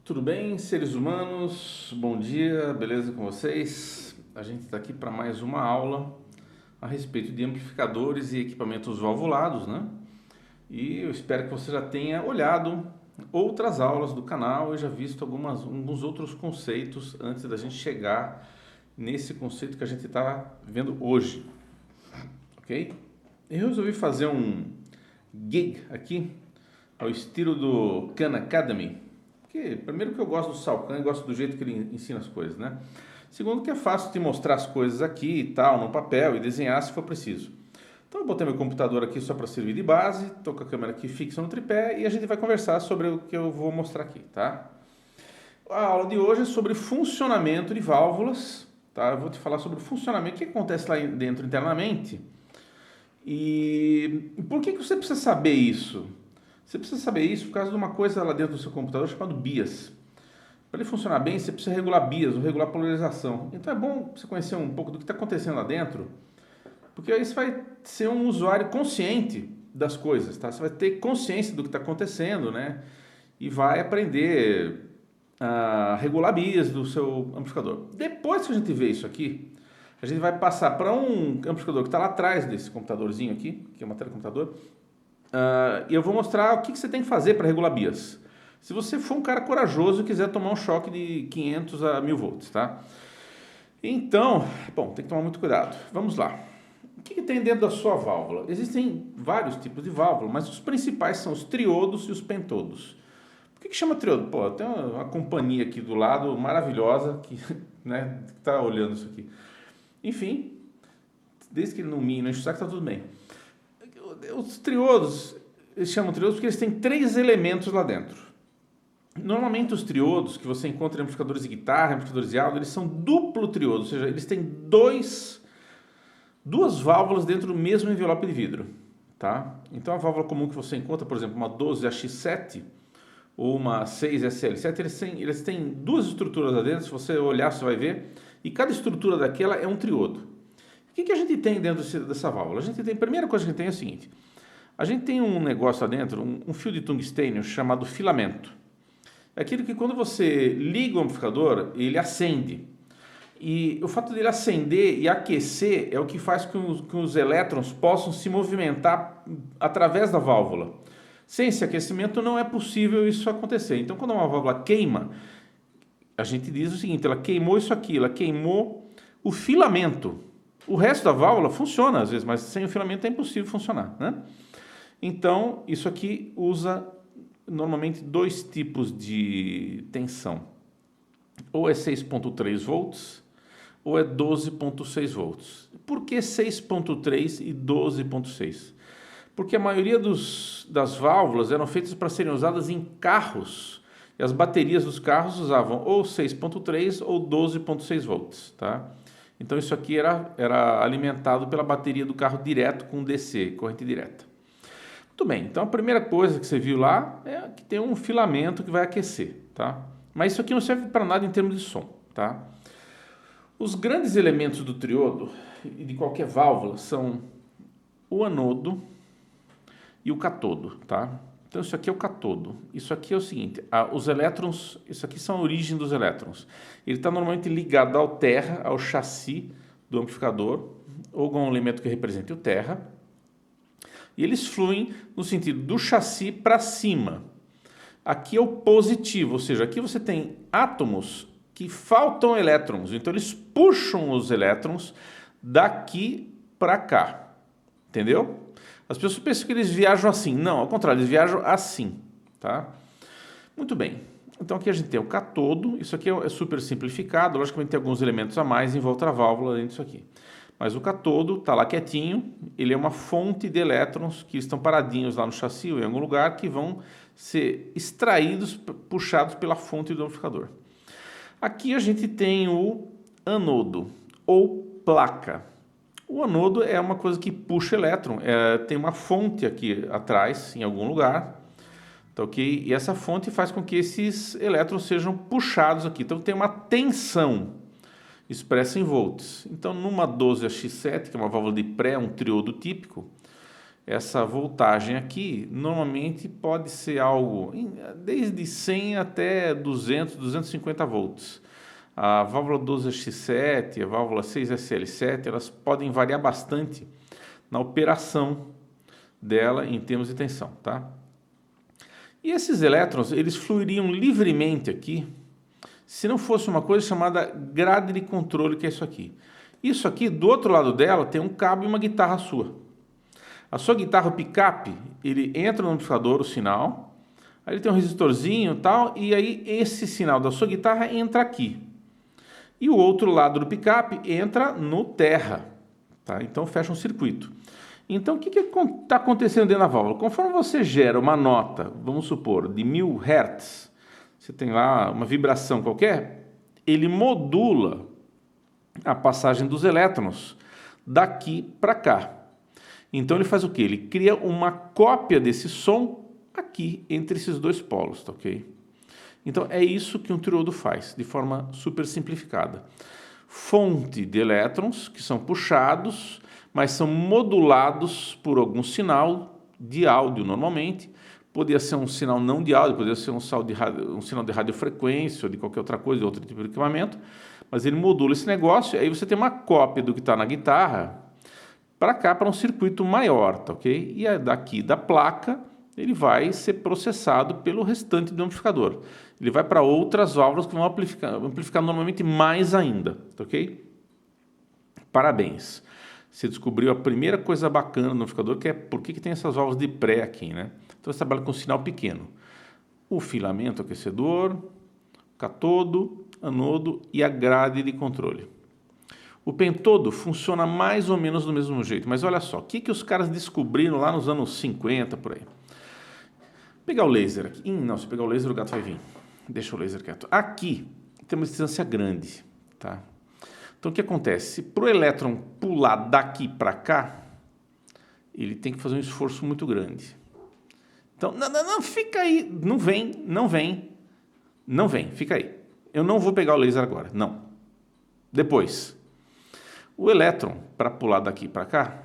Tudo bem, seres humanos? Bom dia, beleza com vocês? A gente está aqui para mais uma aula a respeito de amplificadores e equipamentos valvulados, né? E eu espero que você já tenha olhado outras aulas do canal e já visto alguns outros conceitos antes da gente chegar nesse conceito que a gente está vendo hoje, ok? Eu resolvi fazer um gig aqui ao estilo do Khan Academy. Primeiro que eu gosto do Salcan e gosto do jeito que ele ensina as coisas, né? Segundo que é fácil de mostrar as coisas aqui e tal, no papel e desenhar se for preciso. Então eu botei meu computador aqui só para servir de base, estou com a câmera aqui fixa no tripé e a gente vai conversar sobre o que eu vou mostrar aqui, tá? A aula de hoje é sobre funcionamento de válvulas, tá? Eu vou te falar sobre o funcionamento, o que acontece lá dentro internamente e por que você precisa saber isso? Você precisa saber isso por causa de uma coisa lá dentro do seu computador chamado BIAS. Para ele funcionar bem, você precisa regular BIAS, ou regular polarização. Então é bom você conhecer um pouco do que está acontecendo lá dentro, porque aí você vai ser um usuário consciente das coisas, tá? Você vai ter consciência do que está acontecendo, né? E vai aprender a regular BIAS do seu amplificador. Depois que a gente vê isso aqui, a gente vai passar para um amplificador que está lá atrás desse computadorzinho aqui, que é uma tela de computador, e eu vou mostrar o que você tem que fazer para regular BIAS. Se você for um cara corajoso e quiser tomar um choque de 500 a 1000 volts, tá? Então, bom, tem que tomar muito cuidado. Vamos lá. O que tem dentro da sua válvula? Existem vários tipos de válvula, mas os principais são os triodos e os pentodos. Por que chama triodo? Pô, tem uma companhia aqui do lado maravilhosa que, né, tá olhando isso aqui. Enfim, desde que ele não me enche o saco, tá tudo bem. Os triodos, eles chamam triodos porque eles têm 3 elementos lá dentro. Normalmente os triodos que você encontra em amplificadores de guitarra, amplificadores de áudio, eles são duplo triodo, ou seja, eles têm duas válvulas dentro do mesmo envelope de vidro, tá? Então a válvula comum que você encontra, por exemplo, uma 12AX7 ou uma 6SL7, eles têm 2 estruturas lá dentro, se você olhar você vai ver, e cada estrutura daquela é um triodo. O que a gente tem dentro dessa válvula? A primeira coisa que a gente tem é o seguinte: a gente tem um negócio lá dentro, um fio de tungstênio chamado filamento. É aquilo que quando você liga o amplificador, ele acende. E o fato dele acender e aquecer é o que faz com que os elétrons possam se movimentar através da válvula. Sem esse aquecimento não é possível isso acontecer. Então quando uma válvula queima, a gente diz o seguinte: ela queimou isso aqui, ela queimou o filamento. O resto da válvula funciona às vezes, mas sem o filamento é impossível funcionar, né? Então, isso aqui usa normalmente 2 tipos de tensão. Ou é 6.3 volts, ou é 12.6 volts. Por que 6.3 e 12.6? Porque a maioria das válvulas eram feitas para serem usadas em carros, e as baterias dos carros usavam ou 6.3 ou 12.6 volts, tá? Então isso aqui era alimentado pela bateria do carro direto com DC, corrente direta. Muito bem, então a primeira coisa que você viu lá é que tem um filamento que vai aquecer, tá? Mas isso aqui não serve para nada em termos de som, tá? Os grandes elementos do triodo e de qualquer válvula são o anodo e o catodo, tá? Então isso aqui é o catodo. Isso aqui é o seguinte: os elétrons, isso aqui são a origem dos elétrons. Ele está normalmente ligado ao terra, ao chassi do amplificador, ou algum elemento que represente o terra. E eles fluem no sentido do chassi para cima. Aqui é o positivo, ou seja, aqui você tem átomos que faltam elétrons. Então eles puxam os elétrons daqui para cá. Entendeu? As pessoas pensam que eles viajam assim. Não, ao contrário, eles viajam assim, tá? Muito bem. Então aqui a gente tem o catodo. Isso aqui é super simplificado. Logicamente tem alguns elementos a mais em volta da válvula dentro disso aqui. Mas o catodo está lá quietinho. Ele é uma fonte de elétrons que estão paradinhos lá no chassi ou em algum lugar que vão ser extraídos, puxados pela fonte do amplificador. Aqui a gente tem o anodo ou placa. O anodo é uma coisa que puxa elétron, tem uma fonte aqui atrás, em algum lugar, tá ok? E essa fonte faz com que esses elétrons sejam puxados aqui. Então tem uma tensão expressa em volts. Então numa 12AX7, que é uma válvula de pré, um triodo típico, essa voltagem aqui normalmente pode ser algo desde 100 até 200, 250 volts. A válvula 12X7, a válvula 6SL7, elas podem variar bastante na operação dela em termos de tensão, tá? E esses elétrons, eles fluiriam livremente aqui, se não fosse uma coisa chamada grade de controle, que é isso aqui. Isso aqui, do outro lado dela, tem um cabo e uma guitarra sua. A sua guitarra, o picape, ele entra no amplificador, o sinal, aí ele tem um resistorzinho e tal, e aí esse sinal da sua guitarra entra aqui. E o outro lado do picape entra no terra, tá? Então fecha um circuito. Então o que está acontecendo dentro da válvula? Conforme você gera uma nota, vamos supor, de 1000 Hz, você tem lá uma vibração qualquer, ele modula a passagem dos elétrons daqui para cá. Então ele faz o quê? Ele cria uma cópia desse som aqui entre esses dois polos, tá ok? Então é isso que um triodo faz, de forma super simplificada. Fonte de elétrons que são puxados, mas são modulados por algum sinal de áudio normalmente. Poderia ser um sinal não de áudio, poderia ser um sinal de radiofrequência ou de qualquer outra coisa, de outro tipo de equipamento, mas ele modula esse negócio, aí você tem uma cópia do que está na guitarra para cá, para um circuito maior, tá ok? E daqui da placa, ele vai ser processado pelo restante do amplificador. Ele vai para outras válvulas que vão amplificar normalmente mais ainda, tá ok? Parabéns! Você descobriu a primeira coisa bacana no amplificador, que é por que tem essas válvulas de pré aqui, né? Então você trabalha com sinal pequeno. O filamento aquecedor, catodo, anodo e a grade de controle. O pentodo funciona mais ou menos do mesmo jeito, mas olha só, o que os caras descobriram lá nos anos 50, por aí? Pegar o laser aqui. Não, se pegar o laser o gato vai vir. Deixa o laser quieto. Aqui tem uma distância grande, tá? Então o que acontece? Para o elétron pular daqui para cá, ele tem que fazer um esforço muito grande. Então, não, fica aí, não vem, fica aí. Eu não vou pegar o laser agora, não. Depois. O elétron, para pular daqui para cá,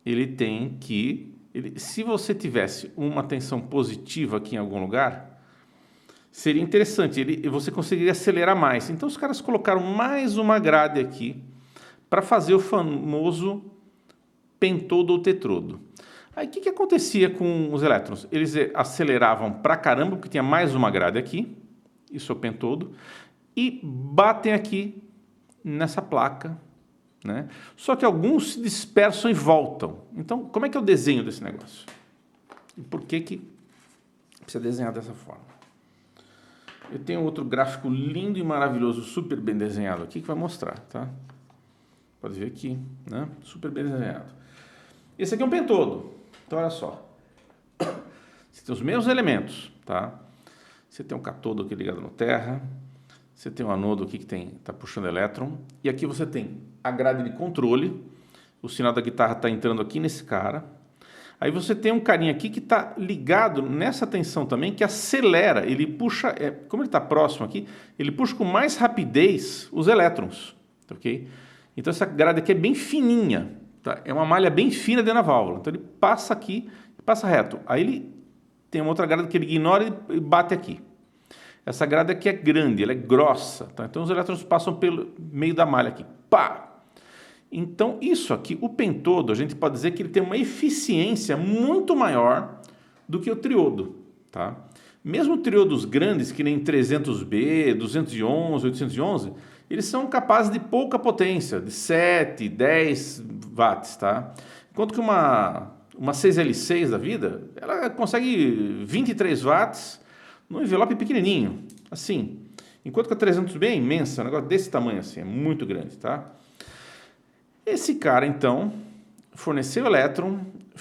ele tem que... se você tivesse uma tensão positiva aqui em algum lugar, seria interessante, você conseguiria acelerar mais. Então os caras colocaram mais uma grade aqui para fazer o famoso pentodo ou tetrodo. Aí o que acontecia com os elétrons? Eles aceleravam pra caramba, porque tinha mais uma grade aqui, isso é o pentodo, e batem aqui nessa placa, né? Só que alguns se dispersam e voltam. Então, como é que é o desenho desse negócio? E por que precisa desenhar dessa forma? Eu tenho outro gráfico lindo e maravilhoso, super bem desenhado aqui, que vai mostrar, tá? Pode ver aqui, né? Super bem desenhado. Esse aqui é um pentodo. Então, olha só. Você tem os mesmos elementos, tá? Você tem um catodo aqui ligado no terra. Você tem um anodo aqui que está puxando elétron. E aqui você tem a grade de controle. O sinal da guitarra está entrando aqui nesse cara. Aí você tem um carinha aqui que está ligado nessa tensão também, que acelera. Ele puxa, como ele está próximo aqui, ele puxa com mais rapidez os elétrons. Ok? Então essa grade aqui é bem fininha. Tá? É uma malha bem fina dentro da válvula. Então ele passa aqui e passa reto. Aí ele tem uma outra grade que ele ignora e bate aqui. Essa grade aqui é grande, ela é grossa, tá? Então os elétrons passam pelo meio da malha aqui. Pá! Então isso aqui, o pentodo, a gente pode dizer que ele tem uma eficiência muito maior do que o triodo, tá? Mesmo triodos grandes, que nem 300B, 211, 811, eles são capazes de pouca potência, de 7, 10 watts, tá? Enquanto que uma 6L6 da vida, ela consegue 23 watts num envelope pequenininho, assim. Enquanto que a 300B é imensa, um negócio desse tamanho assim, é muito grande, tá? Esse cara, então, forneceu elétron,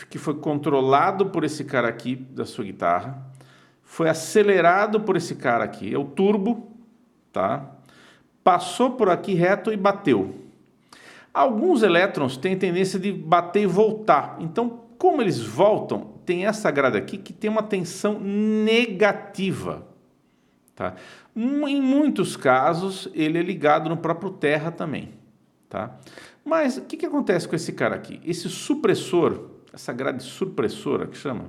que foi controlado por esse cara aqui da sua guitarra, foi acelerado por esse cara aqui, é o turbo, tá? Passou por aqui reto e bateu. Alguns elétrons têm tendência de bater e voltar. Então, como eles voltam, tem essa grade aqui que tem uma tensão negativa. Tá? Em muitos casos, ele é ligado no próprio terra também. Tá? Mas o que acontece com esse cara aqui? Esse supressor, essa grade surpressora que chama,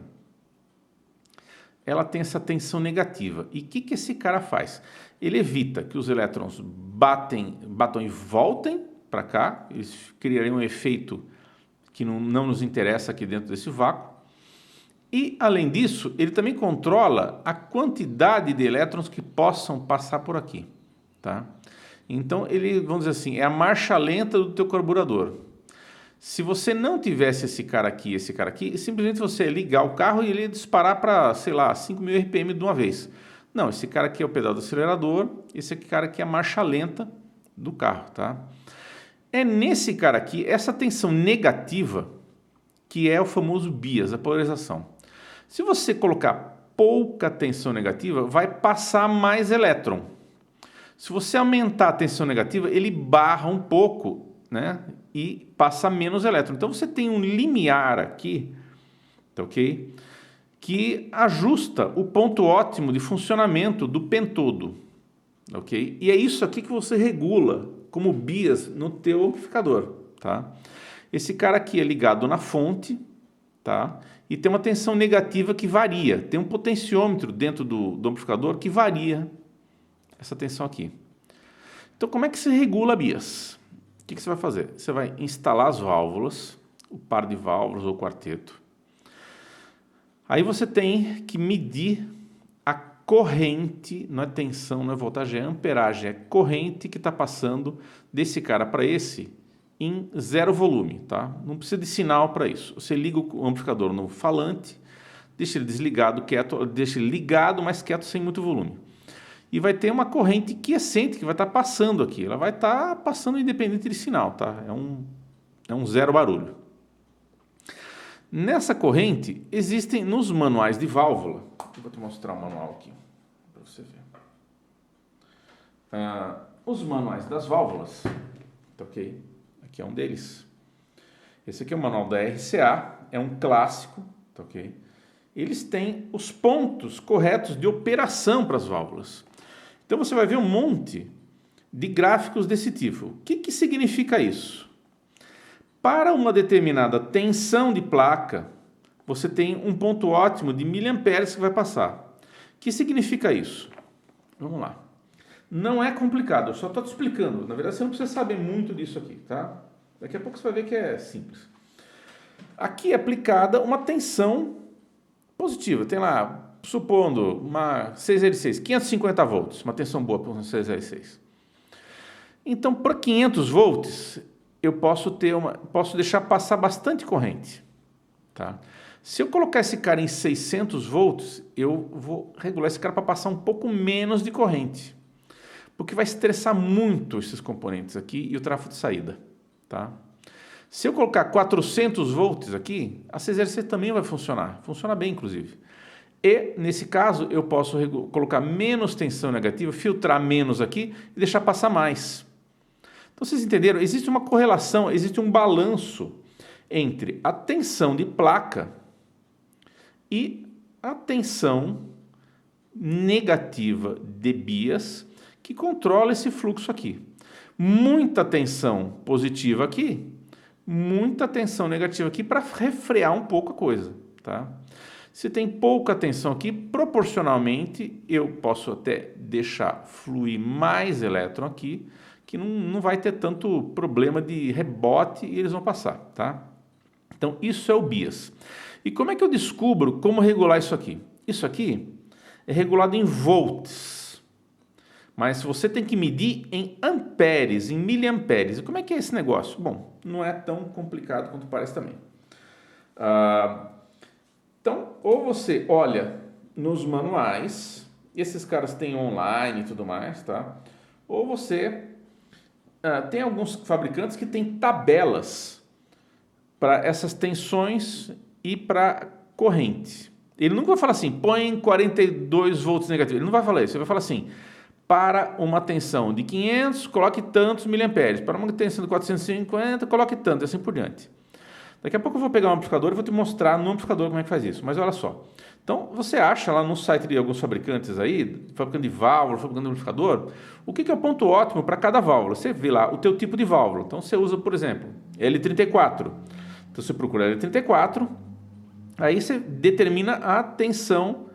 ela tem essa tensão negativa. E o que esse cara faz? Ele evita que os elétrons batam e voltem para cá, eles criariam um efeito que não nos interessa aqui dentro desse vácuo. E, além disso, ele também controla a quantidade de elétrons que possam passar por aqui, tá? Então, ele, vamos dizer assim, é a marcha lenta do teu carburador. Se você não tivesse esse cara aqui, simplesmente você ligar o carro e ele disparar para, sei lá, 5.000 RPM de uma vez. Não, esse cara aqui é o pedal do acelerador, esse cara aqui é a marcha lenta do carro, tá? É nesse cara aqui, essa tensão negativa, que é o famoso bias, a polarização. Se você colocar pouca tensão negativa, vai passar mais elétron. Se você aumentar a tensão negativa, ele barra um pouco, né? E passa menos elétron. Então você tem um limiar aqui, tá ok? Que ajusta o ponto ótimo de funcionamento do pentodo, ok? E é isso aqui que você regula como bias no teu amplificador, tá? Esse cara aqui é ligado na fonte, tá? E tem uma tensão negativa que varia. Tem um potenciômetro dentro do amplificador que varia essa tensão aqui. Então, como é que se regula a bias? O que você vai fazer? Você vai instalar as válvulas, o par de válvulas ou o quarteto. Aí você tem que medir a corrente, não é tensão, não é voltagem, é amperagem, é corrente que está passando desse cara para esse em zero volume, tá? Não precisa de sinal para isso. Você liga o amplificador no falante, deixa ele desligado, quieto, deixa ele ligado, mas quieto, sem muito volume. E vai ter uma corrente quiescente que vai estar passando aqui. Ela vai estar passando independente de sinal, tá? É um zero barulho. Nessa corrente, existem nos manuais de válvula, eu vou te mostrar o manual aqui, para você ver. Os manuais das válvulas, tá ok? Aqui é um deles. Esse aqui é o manual da RCA, é um clássico, tá ok? Eles têm os pontos corretos de operação para as válvulas. Então você vai ver um monte de gráficos desse tipo. O que significa isso? Para uma determinada tensão de placa, você tem um ponto ótimo de miliamperes que vai passar. O que significa isso? Vamos lá. Não é complicado, eu só estou te explicando. Na verdade, você não precisa saber muito disso aqui, tá? Daqui a pouco você vai ver que é simples. Aqui é aplicada uma tensão positiva. Tem lá, supondo, uma 6L6, 550 volts, uma tensão boa para uma 6L6. Então, para 500 volts, eu posso deixar passar bastante corrente, tá? Se eu colocar esse cara em 600 volts, eu vou regular esse cara para passar um pouco menos de corrente, porque vai estressar muito esses componentes aqui e o tráfego de saída, tá? Se eu colocar 400 volts aqui, a 6L6 também vai funcionar, funciona bem, inclusive. E, nesse caso, eu posso colocar menos tensão negativa, filtrar menos aqui e deixar passar mais. Então, vocês entenderam? Existe uma correlação, existe um balanço entre a tensão de placa e a tensão negativa de bias que controla esse fluxo aqui. Muita tensão positiva aqui, muita tensão negativa aqui para refrear um pouco a coisa, tá? Se tem pouca tensão aqui, proporcionalmente, eu posso até deixar fluir mais elétron aqui, que não vai ter tanto problema de rebote e eles vão passar, tá? Então, isso é o bias. E como é que eu descubro como regular isso aqui? Isso aqui é regulado em volts, mas você tem que medir em amperes, em miliamperes. E como é que é esse negócio? Bom, não é tão complicado quanto parece também. Então, ou você olha nos manuais, esses caras têm online e tudo mais, tá? Ou você tem alguns fabricantes que têm tabelas para essas tensões e para corrente. Ele nunca vai falar assim, põe 42 volts negativos. Ele não vai falar isso. Ele vai falar assim, para uma tensão de 500, coloque tantos miliamperes. Para uma tensão de 450, coloque tanto, e assim por diante. Daqui a pouco eu vou pegar um amplificador e vou te mostrar no amplificador como é que faz isso. Mas olha só. Então, você acha lá no site de alguns fabricantes aí, fabricante de válvula, fabricante de amplificador, o que é o ponto ótimo para cada válvula. Você vê lá o teu tipo de válvula. Então, você usa, por exemplo, L34. Então você procura L34, aí você determina a tensão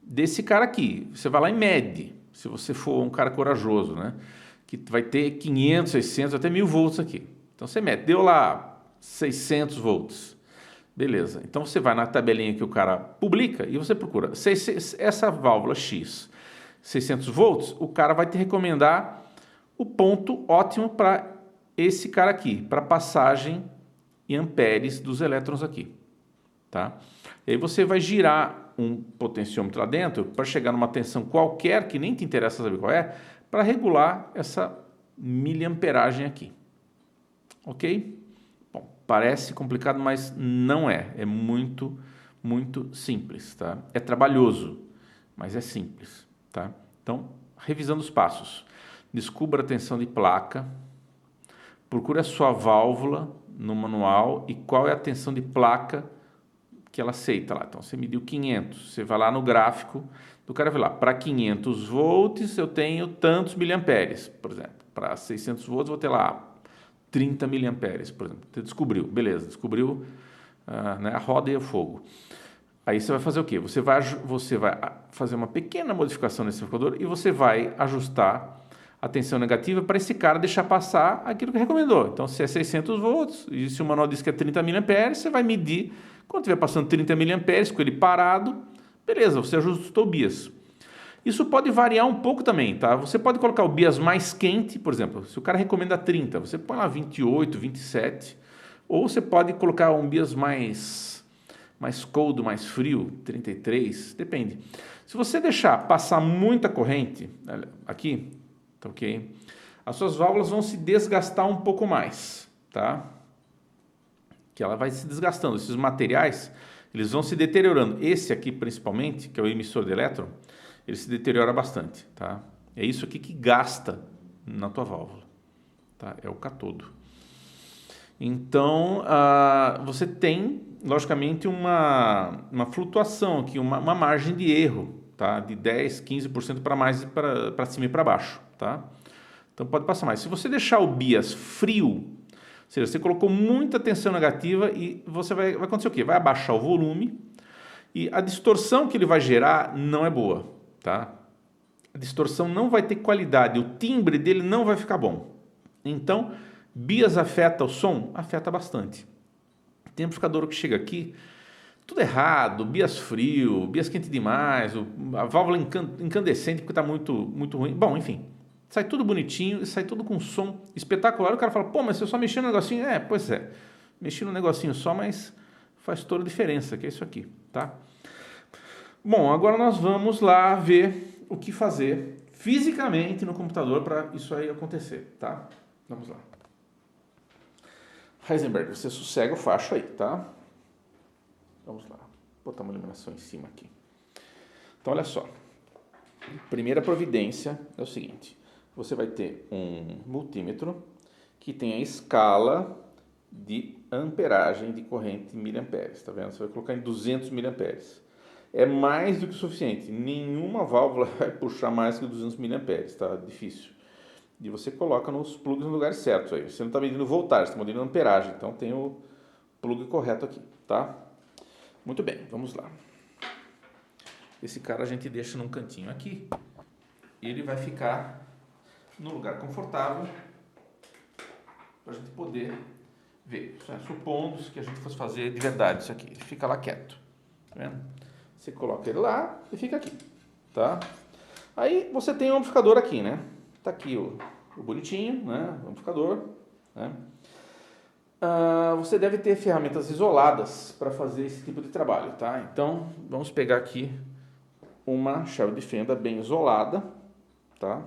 desse cara aqui. Você vai lá e mede, se você for um cara corajoso, né? Que vai ter 500, 600, até 1000 volts aqui. Então você mede, deu lá 600 volts. Beleza, então você vai na tabelinha que o cara publica e você procura essa válvula X, 600 volts, o cara vai te recomendar o ponto ótimo para esse cara aqui, para passagem em amperes dos elétrons aqui, tá? E aí você vai girar um potenciômetro lá dentro para chegar numa tensão qualquer, que nem te interessa saber qual é, para regular essa miliamperagem aqui, ok? Bom, parece complicado, mas não é. É muito, muito simples, tá? É trabalhoso, mas é simples, tá? Então, revisando os passos. Descubra a tensão de placa, procure a sua válvula no manual e qual é a tensão de placa que ela aceita lá. Então, você mediu 500, você vai lá no gráfico do cara, vai lá, para 500 volts eu tenho tantos miliamperes, por exemplo. Para 600 volts vou ter lá 30 miliamperes, por exemplo. Você descobriu, beleza, descobriu né, a roda e o fogo. Aí você vai fazer o quê? Você vai fazer uma pequena modificação nesse amplificador e você vai ajustar a tensão negativa para esse cara deixar passar aquilo que recomendou. Então, se é 600 volts e se o manual diz que é 30 miliamperes, você vai medir. Quando estiver passando 30 miliamperes, com ele parado, beleza, você ajustou o bias. Isso pode variar um pouco também, tá? Você pode colocar o bias mais quente, por exemplo, se o cara recomenda 30, você põe lá 28, 27, ou você pode colocar um bias mais cold, mais frio, 33, depende. Se você deixar passar muita corrente, aqui, tá ok? As suas válvulas vão se desgastar um pouco mais, tá? Que ela vai se desgastando, esses materiais, eles vão se deteriorando. Esse aqui, principalmente, que é o emissor de elétron, ele se deteriora bastante, tá? É isso aqui que gasta na tua válvula, tá? É o catodo. Então, você tem, logicamente, uma flutuação aqui, uma margem de erro, tá? De 10, 15% para mais, para cima e para baixo, tá? Então, pode passar mais. Se você deixar o bias frio, ou seja, você colocou muita tensão negativa e você vai acontecer o quê? Vai abaixar o volume e a distorção que ele vai gerar não é boa, tá? A distorção não vai ter qualidade, o timbre dele não vai ficar bom. Então, bias afeta o som? Afeta bastante. Tem amplificador que chega aqui, tudo errado, bias frio, bias quente demais, a válvula incandescente porque está muito, muito ruim. Bom, enfim, sai tudo bonitinho, sai tudo com som espetacular. O cara fala, pô, mas eu só mexi no negocinho. Pois é, mexi no negocinho só, mas faz toda a diferença, que é isso aqui, tá? Bom, agora nós vamos lá ver o que fazer fisicamente no computador para isso aí acontecer, tá? Vamos lá. Heisenberg, você sossega o facho aí, tá? Vamos lá. Vou botar uma iluminação em cima aqui. Então, olha só. Primeira providência é o seguinte. Você vai ter um multímetro que tem a escala de amperagem de corrente em miliamperes, tá vendo? Você vai colocar em 200 miliamperes. É mais do que o suficiente. Nenhuma válvula vai puxar mais que 200 miliamperes, tá? Difícil. E você coloca nos plugs no lugar certo aí. Você não está medindo voltagem, você está medindo amperagem. Então tem o plug correto aqui, tá? Muito bem, vamos lá. Esse cara a gente deixa num cantinho aqui. E ele vai ficar no lugar confortável para a gente poder ver. Supondo que a gente fosse fazer de verdade isso aqui. Ele fica lá quieto. Tá vendo? Você coloca ele lá e fica aqui, tá? Aí você tem um amplificador aqui, né? Tá aqui o bonitinho, né? O amplificador, né? Você deve ter ferramentas isoladas para fazer esse tipo de trabalho, tá? Então, vamos pegar aqui uma chave de fenda bem isolada, tá?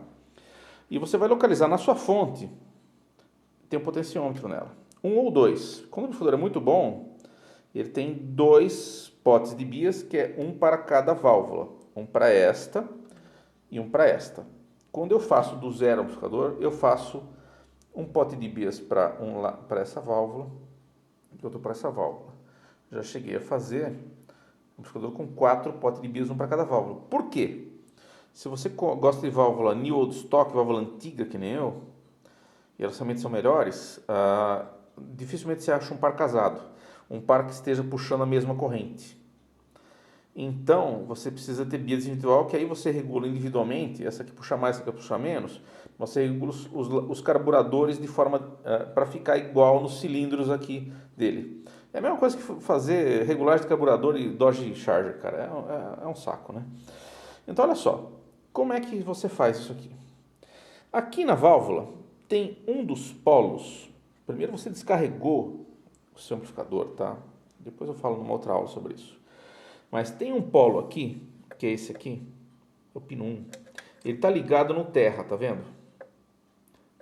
E você vai localizar na sua fonte, tem um potenciômetro nela, 1 ou 2. Quando o amplificador é muito bom, ele tem 2 potes de bias, que é um para cada válvula, um para esta e um para esta. Quando eu faço do zero amplificador, eu faço um pote de bias para essa válvula e outro para essa válvula. Já cheguei a fazer um amplificador com 4 potes de bias, um para cada válvula. Por quê? Se você gosta de válvula new old stock, válvula antiga que nem eu, e elas realmente são melhores, dificilmente você acha um par casado. um par que esteja puxando a mesma corrente. Então, você precisa ter bias individual, que aí você regula individualmente, essa aqui puxa mais, essa aqui puxa menos, você regula os carburadores de forma para ficar igual nos cilindros aqui dele. É a mesma coisa que fazer regulagem de carburador e Dodge Charger, cara, é um saco, né? Então, olha só, como é que você faz isso aqui? Aqui na válvula tem um dos polos. Primeiro você descarregou o seu amplificador, tá? Depois eu falo numa outra aula sobre isso. Mas tem um polo aqui, que é esse aqui, o pino 1. Ele está ligado no terra, tá vendo?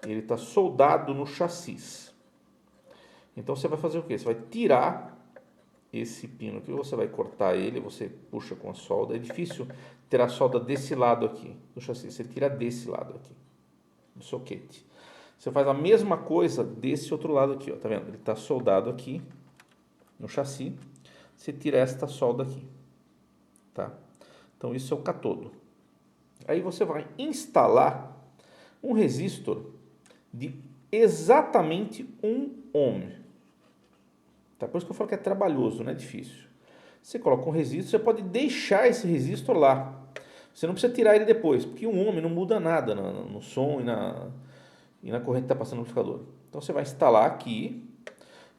Ele está soldado no chassi. Então você vai fazer o quê? Você vai tirar esse pino aqui, você vai cortar ele, você puxa com a solda. É difícil ter a solda desse lado aqui do chassi, você tira desse lado aqui, do soquete. Você faz a mesma coisa desse outro lado aqui, ó, tá vendo? Ele está soldado aqui no chassi, você tira esta solda aqui. Tá? Então isso é o catodo. Aí você vai instalar um resistor de exatamente 1 ohm. Tá? Por isso que eu falo que é trabalhoso, não é difícil. Você coloca um resistor, você pode deixar esse resistor lá. Você não precisa tirar ele depois, porque 1 ohm não muda nada no som e na corrente que está passando no amplificador. Então você vai instalar aqui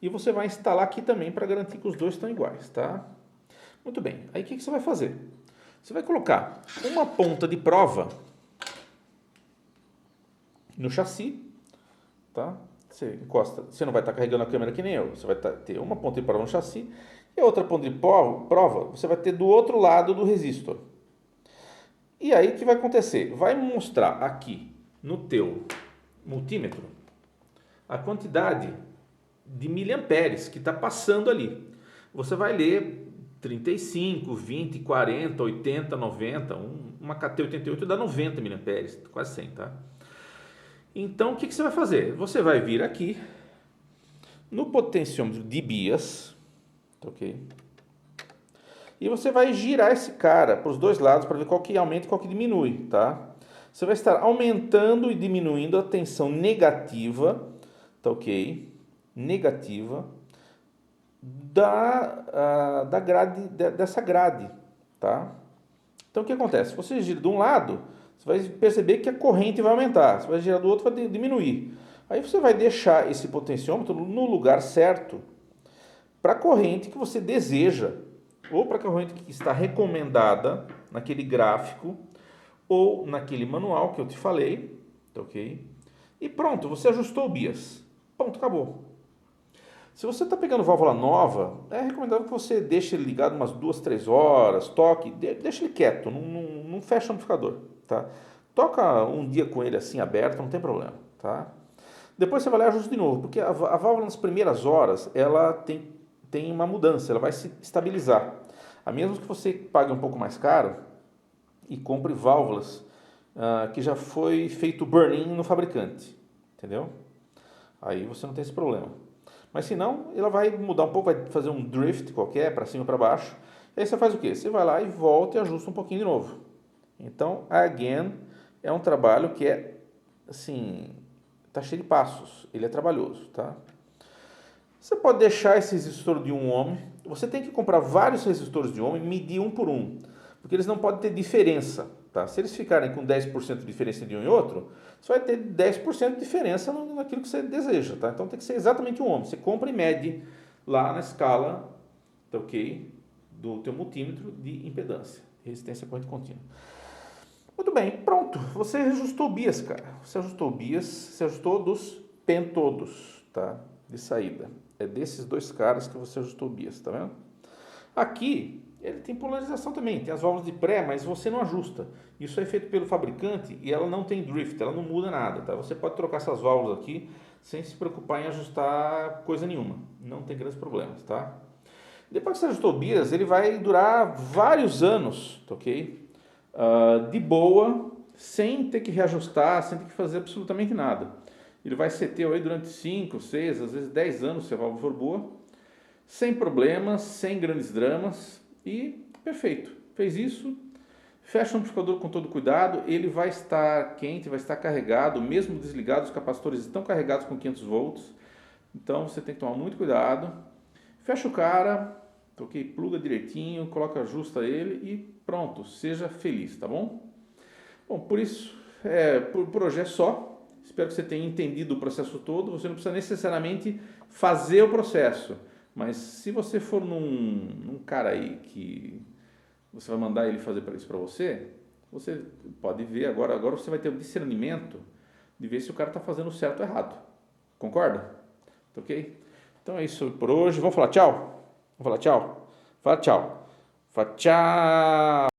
e você vai instalar aqui também para garantir que os dois estão iguais, tá? Muito bem, aí o que você vai fazer? Você vai colocar uma ponta de prova no chassi, tá? Você encosta, você não vai estar carregando a câmera que nem eu, você vai ter uma ponta de prova no chassi e a outra ponta de prova você vai ter do outro lado do resistor. E aí o que vai acontecer? Vai mostrar aqui no teu multímetro a quantidade de miliamperes que está passando ali. Você vai ler 35, 20, 40, 80, 90, uma KT88 dá 90 miliamperes, quase 100, tá? Então, o que você vai fazer? Você vai vir aqui no potenciômetro de bias, ok? E você vai girar esse cara para os dois lados para ver qual que aumenta e qual que diminui, tá? Você vai estar aumentando e diminuindo a tensão negativa, tá ok? Negativa da grade, dessa grade, tá? Então o que acontece? Se você gira de um lado, você vai perceber que a corrente vai aumentar, você vai girar do outro, vai diminuir. Aí você vai deixar esse potenciômetro no lugar certo para a corrente que você deseja, ou para a corrente que está recomendada naquele gráfico ou naquele manual que eu te falei, tá ok? E pronto, você ajustou o bias. Ponto, acabou. Se você está pegando válvula nova, é recomendável que você deixe ele ligado umas 2, 3 horas, toque, deixe ele quieto, não fecha o amplificador, tá? Toca um dia com ele assim aberto, não tem problema, tá? Depois você vai lá e ajusta de novo, porque a válvula nas primeiras horas, ela tem uma mudança, ela vai se estabilizar. A menos que você pague um pouco mais caro e compre válvulas que já foi feito burn-in no fabricante, entendeu? Aí você não tem esse problema. Mas se não, ela vai mudar um pouco, vai fazer um drift qualquer, para cima ou para baixo. E aí você faz o quê? Você vai lá e volta e ajusta um pouquinho de novo. Então, again, é um trabalho que é, assim, tá cheio de passos. Ele é trabalhoso, tá? Você pode deixar esse resistor de 1 ohm. Você tem que comprar vários resistores de ohm e medir um por um. Porque eles não podem ter diferença, tá? Se eles ficarem com 10% de diferença de um e outro, você vai ter 10% de diferença naquilo que você deseja, tá? Então tem que ser exatamente 1 ohm. Você compra e mede lá na escala, tá ok? Do teu multímetro de impedância, resistência à corrente contínua. Muito bem, pronto. Você ajustou o bias, cara. Você ajustou o bias, você ajustou dos pentodos, tá? De saída. É desses dois caras que você ajustou o bias, tá vendo? Aqui, ele tem polarização também, tem as válvulas de pré, mas você não ajusta. Isso é feito pelo fabricante e ela não tem drift, ela não muda nada, tá? Você pode trocar essas válvulas aqui sem se preocupar em ajustar coisa nenhuma. Não tem grandes problemas, tá? Depois que você ajustou o bias, ele vai durar vários anos, tá ok? De boa, sem ter que reajustar, sem ter que fazer absolutamente nada. Ele vai ser teu aí durante 5, 6, às vezes 10 anos, se a válvula for boa, sem problemas, sem grandes dramas e perfeito. Fez isso, fecha o amplificador com todo cuidado, ele vai estar quente, vai estar carregado, mesmo desligado, os capacitores estão carregados com 500 volts, então você tem que tomar muito cuidado. fecha o cara, ok? Pluga direitinho, coloca, ajusta ele e pronto, seja feliz, tá bom? Bom, por isso, por hoje é só. Espero que você tenha entendido o processo todo. Você não precisa necessariamente fazer o processo, mas se você for num cara aí que você vai mandar ele fazer isso para você, você pode ver agora você vai ter o discernimento de ver se o cara está fazendo certo ou errado. Concorda? Ok? Então é isso por hoje. Vamos falar tchau? Vamos falar tchau? Fala tchau. Fala tchau.